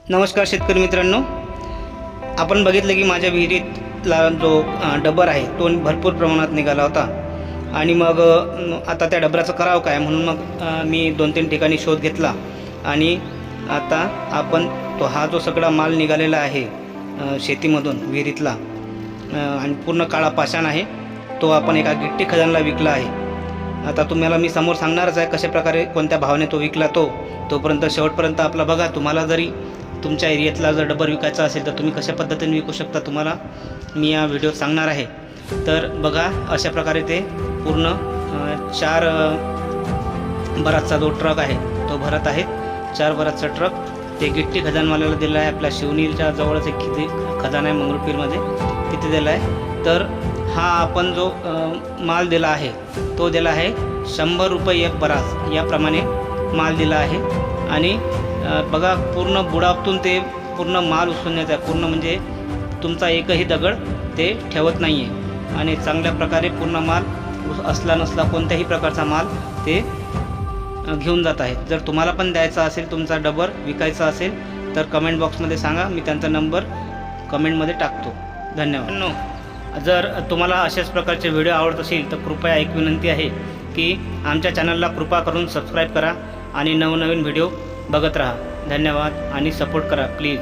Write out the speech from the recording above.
नमस्कार शेतकरी मित्रांनो, आपण बघितलं की माझ्या विहिरीतला जो डबर आहे तो भरपूर प्रमाणात निघाला होता आणि मग आता त्या डबराचं करावं काय म्हणून मग मी 2-3 ठिकाणी शोध घेतला आणि आता आपण हा जो सगळा माल निघालेला आहे शेतीमधून विहिरीतला आणि पूर्ण काळा पाषाण आहे तो आपण एका गिट्टी खजानला विकला आहे। आता तुम्हाला मी समोर सांगणारच आहे कशा प्रकारे कोणत्या भावाने तो विकला तोपर्यंत शेवटपर्यंत आपला बघा। तुम्हाला जरी तुमच्या एरियातला जर डबर विकायचा असेल तर तुम्ही कशा पद्धतीने विकू शकता तुम्हाला मी या व्हिडिओत सांगणार आहे। तर बघा अशा प्रकारे ते पूर्ण 4 बरातचा जो ट्रक आहे तो भरत आहे। 4 बरातचा ट्रक ते गिट्टी खजानवाल्याला दिला आहे। आपल्या शिवनीच्या जवळच एक खजाना आहे मंगरुळपीरमध्ये, तिथे दिला आहे। तर हा आपण जो माल दिला आहे तो दिला आहे 100 रुपये एक बरात याप्रमाणे माल दिला आहे। आणि बघा पूर्ण बुडातून ते पूर्ण माल उचलण्याचा पूर्ण म्हणजे तुमचा एकही दगड ते ठेवत नाही आहे आणि चांगल्या प्रकारे पूर्ण माल असला नसला कोणत्याही प्रकारचा माल ते घेऊन जात आहे। जर तुम्हाला पण द्यायचा असेल तुमचा डबर विकायचा असेल तर कमेंट बॉक्समध्ये सांगा, मी त्यांचा नंबर कमेंटमध्ये टाकतो। धन्यवाद। जर तुम्हाला अशाच प्रकारचे व्हिडिओ आवडत असेल तर कृपया एक विनंती आहे की आमच्या चॅनलला कृपा करून सबस्क्राईब करा आणि नवनवीन व्हिडिओ बघत राहा। धन्यवाद आणि सपोर्ट करा प्लीज।